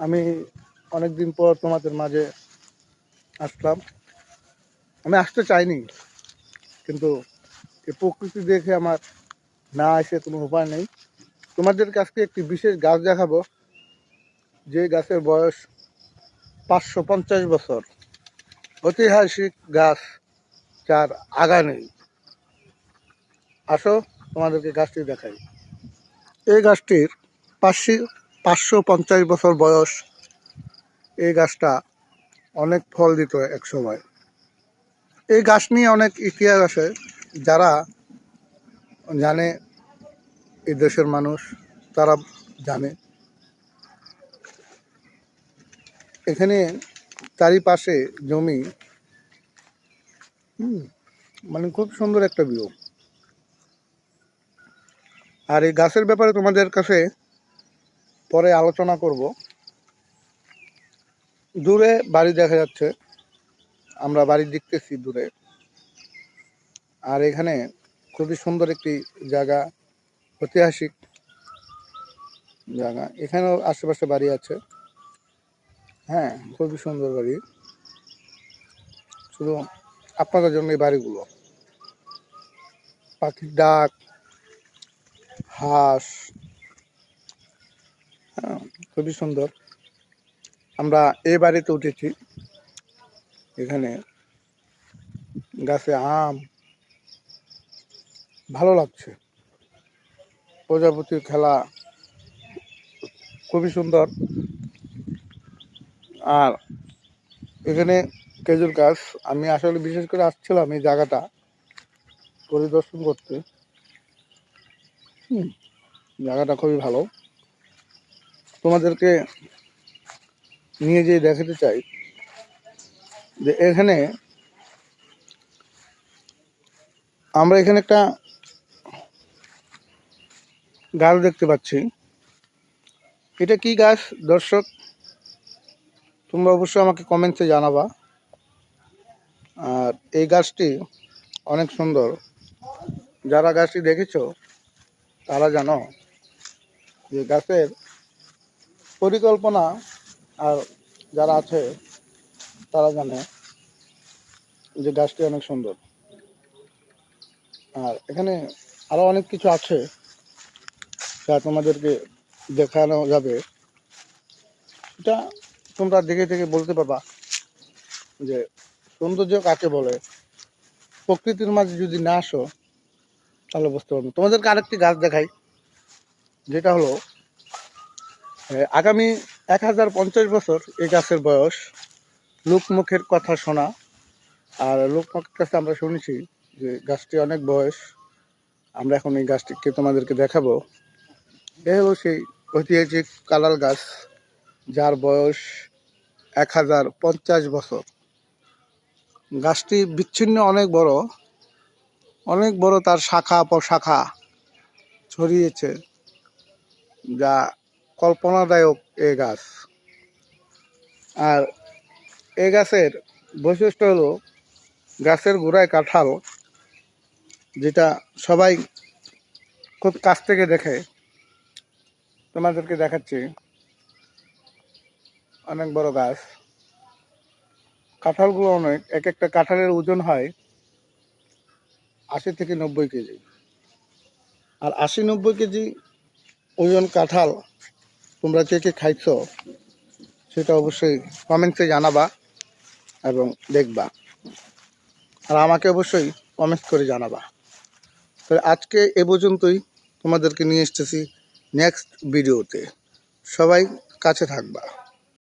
আমি অনেকদিন পর তোমাদের মাঝে আসলাম। আমি আসতে চাইনি, কিন্তু এই প্রকৃতি দেখে আমার না এসে কোনো উপায় নেই। তোমাদের কাছে একটি বিশেষ গাছ দেখাবো, যে গাছের বয়স 550 বছর, ঐতিহাসিক গাছ, যার আগা নেই। আসো তোমাদেরকে গাছটি দেখাই। এই গাছটির 550 বছর বয়স। এই গাছটা অনেক ফল দিত এক সময়। এই গাছ নিয়ে অনেক ইতিহাস আছে, যারা জানে এই দেশের মানুষ তারা জানে। এখানে চারিপাশে জমি, মানে খুব সুন্দর একটা ভিউ। আর এই গাছের ব্যাপারে তোমাদের কাছে পরে আলোচনা করব। দূরে বাড়ি দেখা যাচ্ছে, আমরা বাড়ি দেখতেছি দূরে। আর এখানে খুবই সুন্দর একটি জায়গা, ঐতিহাসিক জায়গা। এখানেও আশেপাশে বাড়ি আছে, হ্যাঁ, খুবই সুন্দর বাড়ি। শুধু আপনাদের জন্য এই বাড়িগুলো, পাখির ডাক, হাঁস, হ্যাঁ, খুবই সুন্দর। আমরা এই বাড়িতে উঠেছি। এখানে গাছে আম, ভালো লাগছে। প্রজাপতির খেলা খুবই সুন্দর। আর এখানে খেজুর গাছ। আমি আসলে বিশেষ করে আসছিলাম এই জায়গাটা পরিদর্শন করতে। জায়গাটা খুবই ভালো। তোমাদেরকে নিয়ে যেয়ে দেখাতে চাই যে এখানে আমরা এখানে একটা গাছ দেখতে পাচ্ছি। এটা কি গাছ দর্শক, তোমরা অবশ্যই আমাকে কমেন্টসে জানাবা। আর এই গাছটি অনেক সুন্দর। যারা গাছটি দেখেছো তারা জানো যে গাছের পরিকল্পনা, আর যারা আছে তারা জানে যে গাছটি অনেক সুন্দর। আর এখানে আরো অনেক কিছু আছে যা তোমাদেরকে দেখানো যাবে। এটা তোমরা দেখে দেখে বলতে পারবা যে সৌন্দর্য কাকে বলে। প্রকৃতির মাঝে যদি না আসো তাহলে বুঝতে পারবে। তোমাদেরকে আরেকটি গাছ দেখাই, যেটা হলো আগামী 1050 বছর এই গাছের বয়স। লোকমুখের কথা শোনা, আর লোকমুখের কাছে আমরা শুনেছি যে গাছটি অনেক বয়স। আমরা এখন এই গাছটিকে তোমাদেরকে দেখাবো। এ হলো সেই ঐতিহাসিক কালাল গাছ, যার বয়স 1050 বছর। গাছটি বিচ্ছিন্ন অনেক বড়, অনেক বড়। তার শাখা প্রশাখা ছড়িয়েছে, যা কল্পনাদায়ক এই গাছ। আর এই গাছের বৈশিষ্ট্য হলো গাছের গোড়ায় কাঁঠাল, যেটা সবাই খুব কাছ থেকে দেখে। তোমাদেরকে দেখাচ্ছি, অনেক বড় গাছ। কাঁঠালগুলো অনেক, এক একটা কাঁঠালের ওজন হয় 80 থেকে 90 কেজি। আর 80-90 কেজি ওজন কাঁঠাল তোমরা কে কে খাইছো সেটা অবশ্যই কমেন্টসে জানাবা এবং দেখবা। আর আমাকে অবশ্যই কমেন্ট করে জানাবা। তো আজকে এ পর্যন্তই, তোমাদেরকে নিয়ে এসেছি নেক্সট ভিডিওতে। সবাই কাছে থাকবা।